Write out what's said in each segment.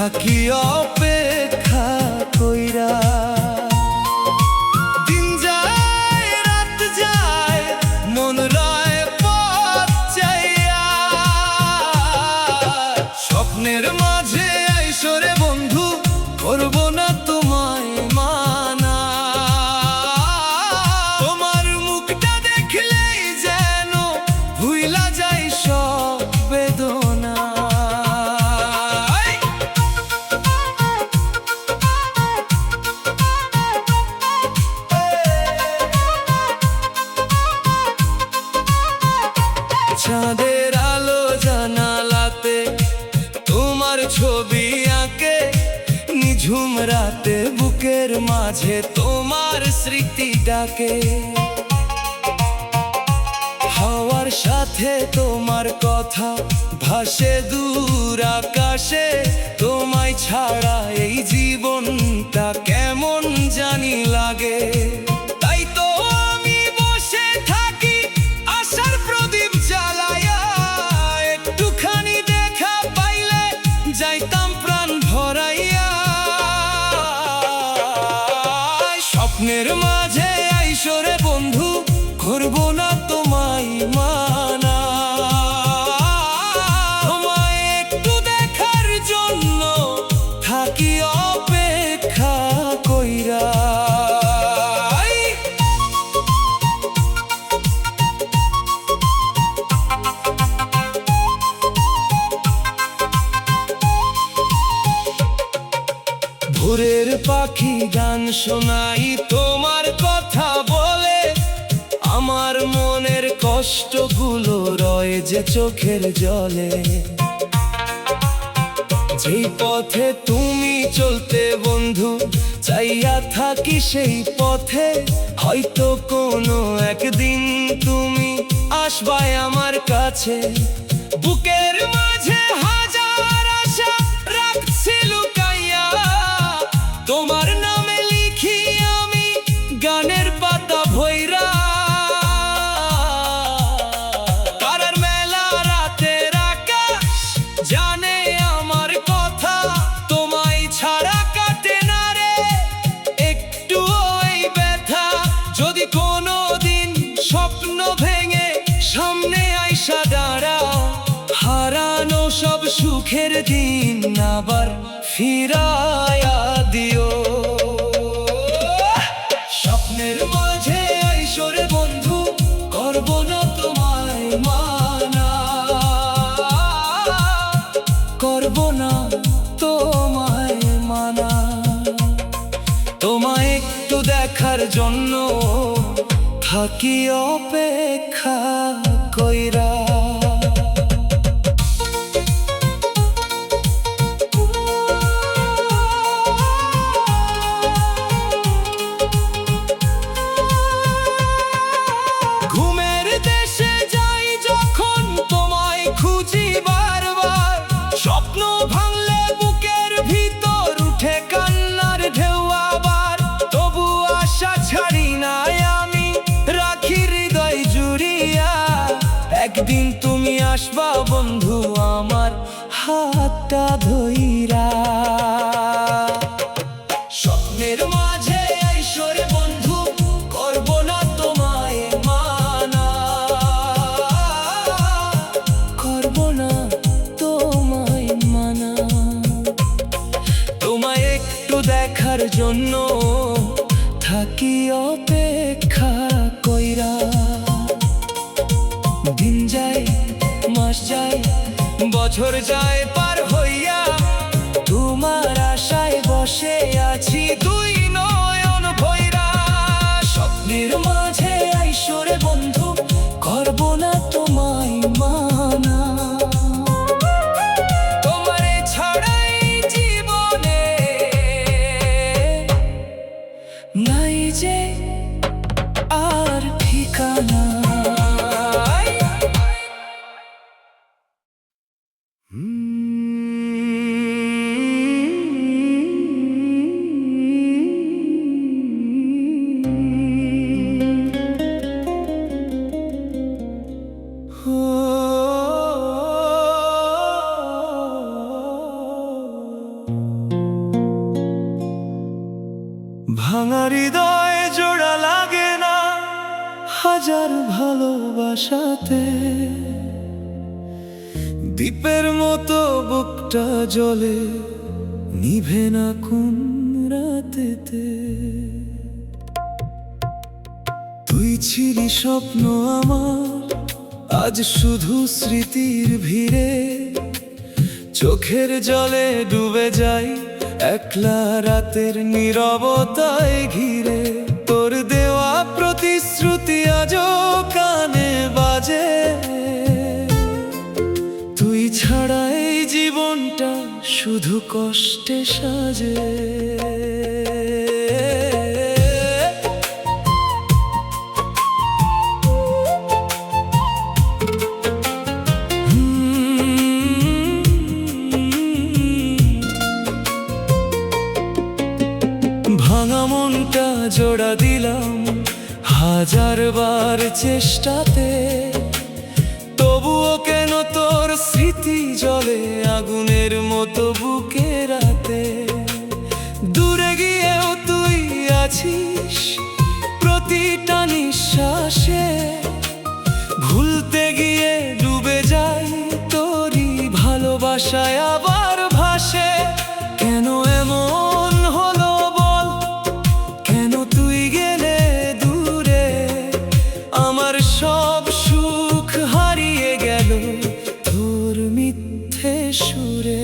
থাকি অপেক্ষা কইরা। দিন যায় রাত যায় মন রয় পথ চাইয়া, স্বপ্নের মাঝে আইসরে বন্ধু করব না তোমায় মানা। তোমার মুখটা দেখলেই যেন ভুইলা যায় সব বেদনা। চাঁদের আলো জানালাতে তোমার ছবি আঁকে, নিঝুম রাতে বুকের মাঝে তোমার স্মৃতি ডাকে। হাওয়ার সাথে তোমার কথা ভাসে দূর আকাশে, তোমায় ছাড়া এই জীবনটা কেমন জানি লাগে। তাই তো আমি বসে থাকি আশার প্রদীপ জ্বালায়া, একটুখানি দেখা পাইলে যাইতাম প্রাণ ভরাইয়া। স্বপ্নের মাঝে আইসরে বন্ধু করব না তোমায় মানা। তোমায় একটু দেখার জন্য থাকি অপেক্ষা কইরা। ভোরের পাখি গান শোনাই তোমার কথা বলে, আমার মনের কষ্টগুলো রয় যে চোখের জলে। যেই পথে তুমি চলতে বন্ধু চাইয়া থাকি সেই পথে, হয়তো কোনো একদিন তুমি আসবাই আমার কাছে। বুকের মাঝে হাজার আশা রাখছি লুকাইয়া, তোমার নামে লিখি আমি গানের পাতা ভৈরা। তারার মেলা রাতের আকাশ জানে আমার কথা, তোমায় ছাড়া কাটে না রে একটু ওই ব্যথা। যদি কোনো দিন স্বপ্ন ভেঙে সামনে আইসা দাঁড়াও, হারানো সব সুখের দিন আবার ফিরায়া দিও। স্বপ্নের মাঝে আইসরে বন্ধু করব না তোমায় মানা, করব না তোমায় মানা। তোমায় একটু দেখার জন্য থাকি অপেক্ষা কইরা। ঘুমের দেশে যাই যখন তোমায় খুঁজি বারবার, স্বপ্ন ভাঙলে বুকের ভিতর উঠে কান্নার ঢেউ আবার। তবু আশা ছাড়ি নাই আমি, রাখি হৃদয় জুড়িয়া। একদিন তুমি আসবা বন্ধু আমার হাতটা ধইরা। স্বপ্নের মাঝে আইসরে বন্ধু করব না তোমায় মানা, করব না তোমায় মানা। তোমায় একটু দেখার জন্য থাকি অপেক্ষা কইরা। দিন যায় মাস যায় বছর যায় পার হইয়া, তোমার আশায় বসে আছি দুই নয়ন ভৈরা। স্বপ্নের মাঝে আইসরে বন্ধু করব না তোমায় মানা, তোমারে ছাড়াই জীবনে নাই যে আর ঠিকানা। ভাঙা হৃদয় জোড়া লাগে না হাজার ভালোবাসাতে। দ্বীপের মতো বুকটা জ্বলে, নিভে না কোন রাতেতে। তুই ছিলি স্বপ্ন আমার, আজ শুধু স্মৃতির ভিড়ে। চোখের জলে ডুবে যাই, একলা রাতের নীরবতায় ঘিরে। তোর দেওয়া প্রতিশ্রুতি আজও কানে বাজে। তুই ছাড়া এই জীবনটা শুধু কষ্টে সাজে। ভাঙা মনটা জোড়া দিলাম হাজার বার চেষ্টাতে। তবুও কেন তোর স্মৃতি জ্বলে আগুনের মতো বুকে রাতে। দূরে গিয়েও তুই আছিস প্রতিটা নিঃশ্বাসে। ভুলতে গিয়ে ডুবে যাই তোরই ভালোবাসায় আবার ভাসে। কেন এমন হলো বল, কেন তুই গেলে দূরে। আমার সব সুখ হারিয়ে গেল তোর মিথ্যে সুরে।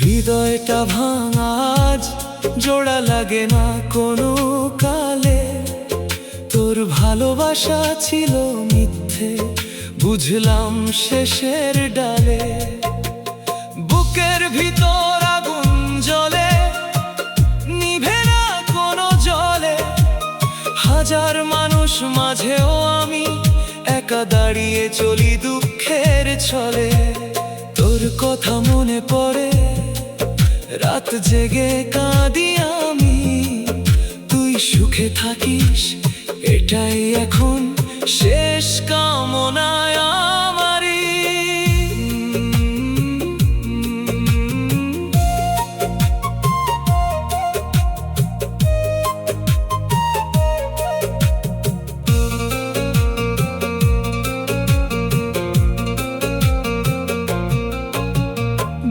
হৃদয়টা ভাঙা আজ জোড়া লাগে না কোনো কালে। তোর ভালোবাসা ছিল মিথ্যে, বুঝলাম শেষের ডালে। বুকের ভিতর আগুন জ্বলে, নিভে না কোনো জলে। হাজার মানুষ মাঝেও আমি একা দাঁড়িয়ে চলি দুঃখের ছলে। তোর কথা মনে পড়ে, রাত জেগে কাঁদি আমি। তুই সুখে থাকিস এটাই এখন শেষ কামনায় আমারি।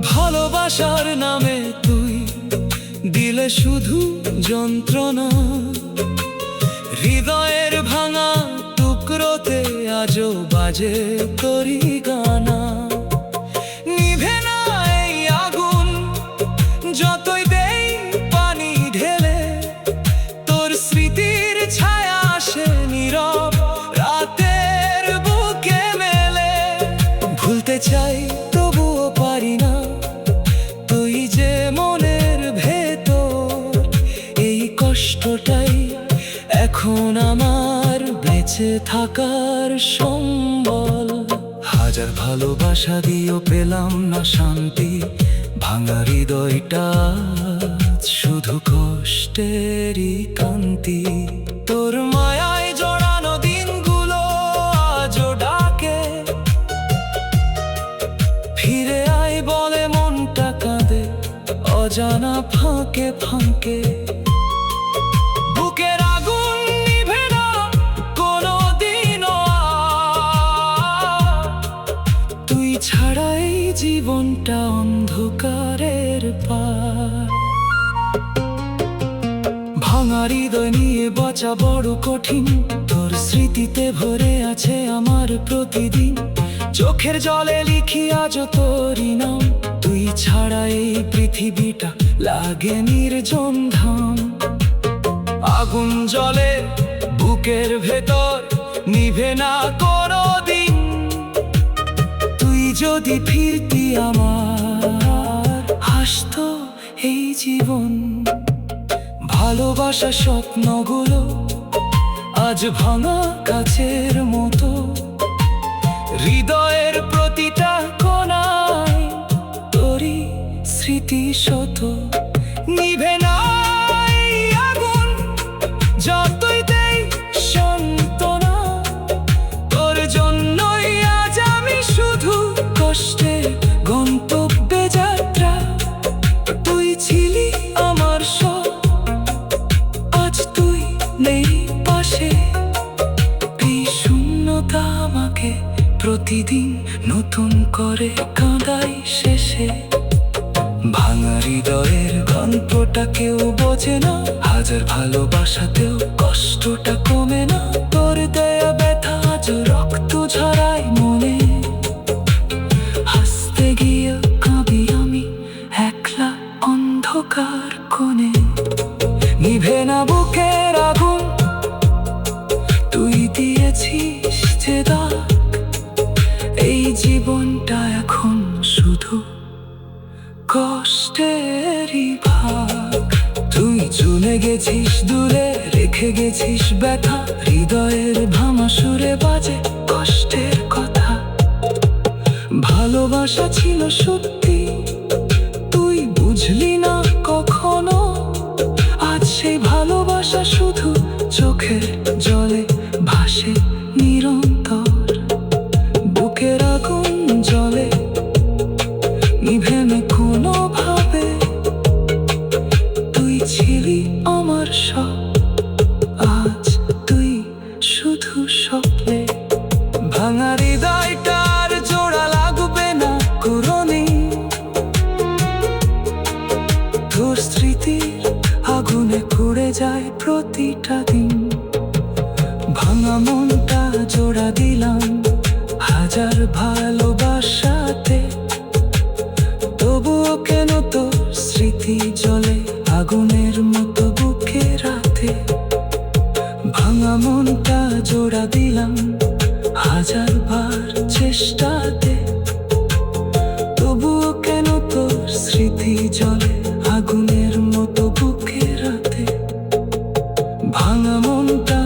ভালোবাসার নামে তুই দিলে শুধু যন্ত্রণা। হৃদয়ের ভাঙা টুকরোতে আজও বাজে তোরই গানা। নিভে না এই আগুন যতই দেই পানি ঢেলে। তোর স্মৃতির ছায়া আসে নীরব রাতের বুকে মেলে। ভুলতে চাই তবুও পারি না, তুই যে মনের ভেতর। এই কষ্টটাই এখন আমার বেঁচে থাকার সম্বল। হাজার ভালোবাসা দিয়েও পেলাম না শান্তি। ভাঙা হৃদয়টা শুধু কষ্টেরই কান্তি। তোর মায়ায় জড়ানো দিনগুলো আজও ডাকে। ফিরে আয় বলে মনটা কাঁদে অজানা ফাঁকে ফাঁকে। বুকের আগুন নিভে না কোনো দিনও আর। তুই ছাড়া এই জীবনটা অন্ধকারের পার। ভাঙা হৃদয় নিয়ে বাঁচা বড় কঠিন। তোর স্মৃতিতে ভরে আছে আমার প্রতিদিন। চোখের জলে লিখি আজও তোরই নাম। তুই ছাড়া এই পৃথিবীটা লাগে নির্জন ধাম। আগুন জ্বলে বুকের ভেতর, নিভে না কোনো দিন। তুই যদি ফিরতি আমার, হাসতো এই জীবন। ভালোবাসা স্বপ্নগুলো আজ ভাঙা কাছের মতো। হৃদয়ের প্রতিটা কোণায় তোরই স্মৃতি শত। নিভে না এই আগুন প্রতিদিন নতুন করে কাঁদাই শেষে। ভাঙা হৃদয়ের গল্পটা কেউ বোঝে না, হাজার ভালোবাসাতেও কষ্টটা কমে না। তোর দেয়া ব্যথা আজ রক্ত ঝরায় মনে, হাসতে গিয়ে কাঁদি আমি একলা অন্ধকার কোণে। নিভে না বুকের আগুন, তুই দিয়েছিস যে দাগ। এই জীবনটা এখন শুধু কষ্টেরই ভাগ। তুই চলে গেছিস দূরে, রেখে গেছিস ব্যথা। হৃদয়ের ভাঙা সুরে বাজে কষ্টের কথা। ভালোবাসা ছিল সত্যি, তুই বুঝলি না কখনো। আজ সেই ভালোবাসা শুধু চোখের জলে ভাসে নিরন্তর। বুকের আগুন জ্বলে, নিভে না কোনোভাবে। তুই ছিলি আমার সব, আজ তুই শুধু স্বপ্নে। ভাঙা হৃদয়টার জোড়া লাগবে না কোনোদিন। তোর স্মৃতির আগুনে পুড়ে যায় প্রতিটা দিন। ভাঙা মনটা জোড়া দিলাম হাজার ভালোবাসাতে। তবুও কেন তোর স্মৃতি জ্বলে আগুনের মতো বুকে রাতে। ভাঙা মনটা জোড়া দিলাম হাজার বার চেষ্টাতে। তবুও কেন তোর স্মৃতি জ্বলে আগুনের মতো বুকে রাতে। ভাঙা মনটা